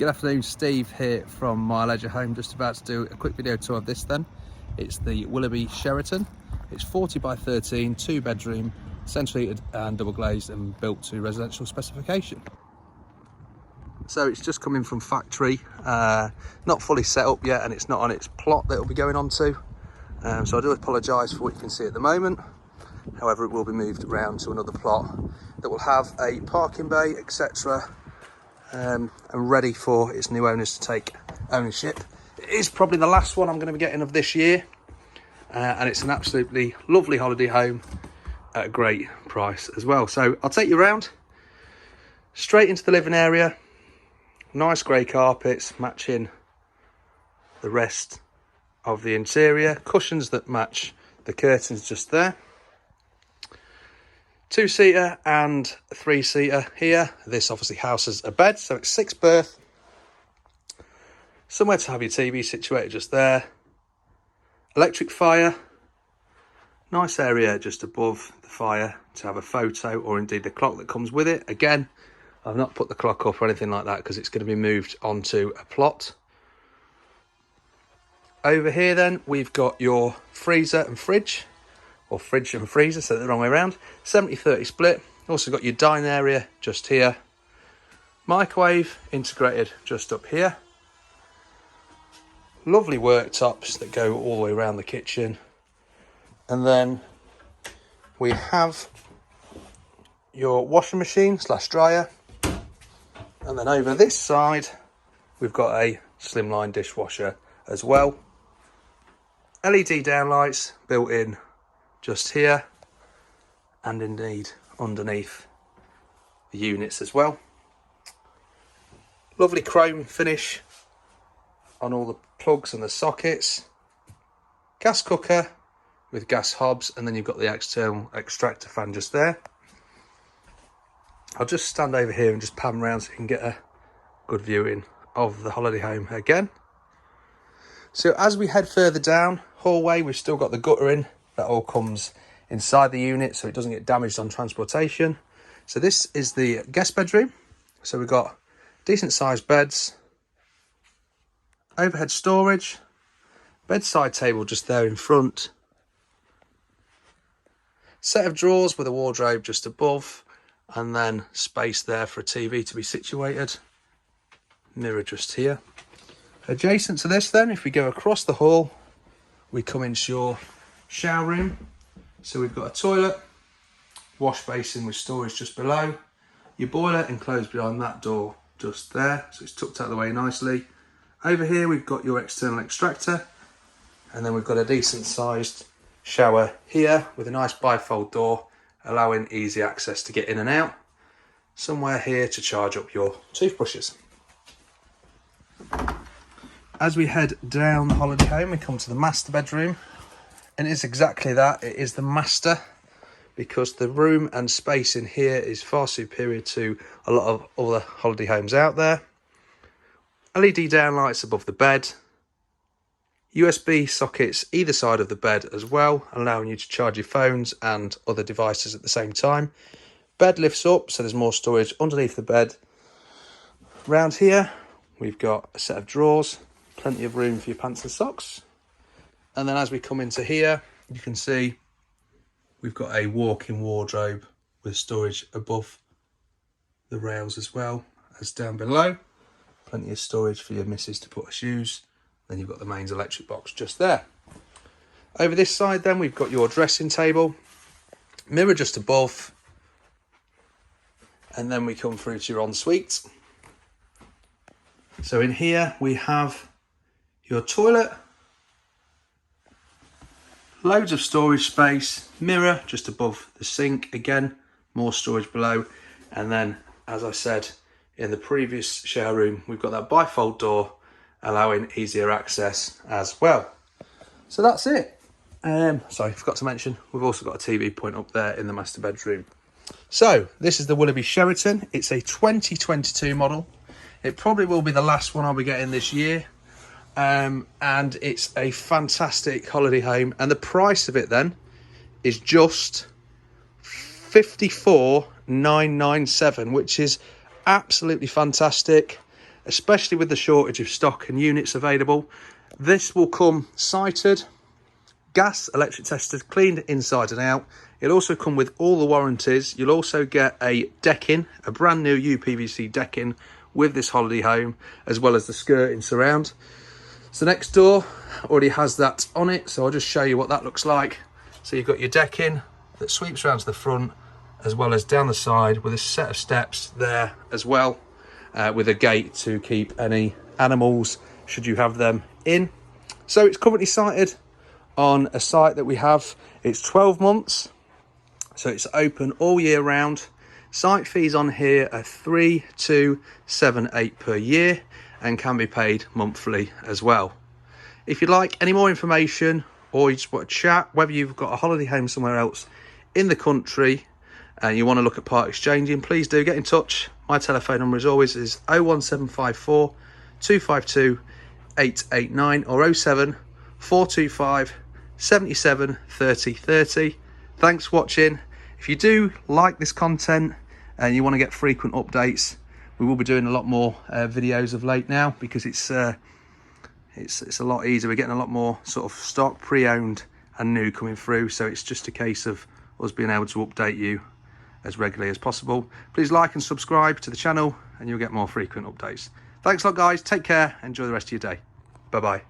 Good afternoon, Steve here from My Leisure Home. Just about to do a quick video tour of this then. It's the Willerby Sheraton. It's 40 by 13, 2-bedroom, central heated and double glazed and built to residential specification. So it's just coming from factory, not fully set up yet, and it's not on its plot that it'll be going onto. So I do apologise for what you can see at the moment. However, it will be moved around to another plot that will have a parking bay, etc. And ready for its new owners to take ownership. It is probably the last one I'm going to be getting of this year, and it's an absolutely lovely holiday home at a great price as well. So I'll take you around, straight into the living area. Nice grey carpets matching the rest of the interior, cushions that match the curtains just there. 2-seater and a 3-seater here. This obviously houses a bed, so it's 6 berth. Somewhere to have your TV situated just there. Electric fire. Nice area just above the fire to have a photo, or indeed the clock that comes with it. Again, I've not put the clock up or anything like that because it's going to be moved onto a plot. Over here then, we've got your freezer and fridge. Or fridge and freezer, so the wrong way around. 70-30 split. Also got your dining area just here. Microwave integrated just up here. Lovely worktops that go all the way around the kitchen. And then we have your washing machine / dryer. And then over this side, we've got a slimline dishwasher as well. LED downlights built in just here, and indeed underneath the units as well. Lovely chrome finish on all the plugs and the sockets. Gas cooker with gas hobs, and then you've got the external extractor fan just there. I'll just stand over here and just pan around so you can get a good viewing of the holiday home again. So as we head further down hallway, we've still got the gutter in. That all comes inside the unit so it doesn't get damaged on transportation. So this is the guest bedroom. So we've got decent sized beds, overhead storage, bedside table just there in front, set of drawers with a wardrobe just above, and then space there for a TV to be situated. Mirror just here. Adjacent to this then, if we go across the hall, we come into your shower room. So we've got a toilet, wash basin with storage just below, your boiler enclosed behind that door just there, so it's tucked out of the way nicely. Over here we've got your external extractor, and then we've got a decent sized shower here with a nice bifold door allowing easy access to get in and out. Somewhere here to charge up your toothbrushes. As we head down the holiday home, we come to the master bedroom. And it's exactly that, it is the master, because the room and space in here is far superior to a lot of other holiday homes out there. LED downlights above the bed, USB sockets either side of the bed as well, allowing you to charge your phones and other devices at the same time. Bed lifts up, so there's more storage underneath the bed. Round here, we've got a set of drawers, plenty of room for your pants and socks. And then as we come into here, you can see we've got a walk-in wardrobe with storage above the rails as well as down below. Plenty of storage for your missus to put her shoes. Then you've got the mains electric box just there. Over this side then, we've got your dressing table, mirror just above, and then we come through to your ensuite. So in here we have your toilet, loads of storage space, mirror just above the sink, again more storage below, and then as I said in the previous shower room, we've got that bifold door allowing easier access as well. So that's it. Sorry, I forgot to mention we've also got a TV point up there in the master bedroom. So this is the Willerby Sheraton. It's a 2022 model. It probably will be the last one I'll be getting this year. And it's a fantastic holiday home, and the price of it then is just $54,997, which is absolutely fantastic. especially with the shortage of stock and units available. This will come sighted, gas, electric tested, cleaned inside and out. It'll also come with all the warranties. You'll also get a decking, a brand new UPVC decking with this holiday home, as well as the skirting surround. So next door already has that on it, so I'll just show you what that looks like. So you've got your decking that sweeps around to the front, as well as down the side, with a set of steps there as well, with a gate to keep any animals, should you have them, in. So it's currently sited on a site that we have. It's 12 months, so it's open all year round. Site fees on here are 3278 per year and can be paid monthly as well. If you'd like any more information, or you just want to chat, whether you've got a holiday home somewhere else in the country and you want to look at part exchanging, please do get in touch. My telephone number as always is 01754 252 889 or 07 425 77 30 30. Thanks for watching. If you do like this content and you want to get frequent updates, we will be doing a lot more videos of late now, because it's a lot easier. We're getting a lot more sort of stock, pre-owned and new coming through, so it's just a case of us being able to update you as regularly as possible. Please like and subscribe to the channel and you'll get more frequent updates. Thanks a lot, guys. Take care. Enjoy the rest of your day. Bye bye.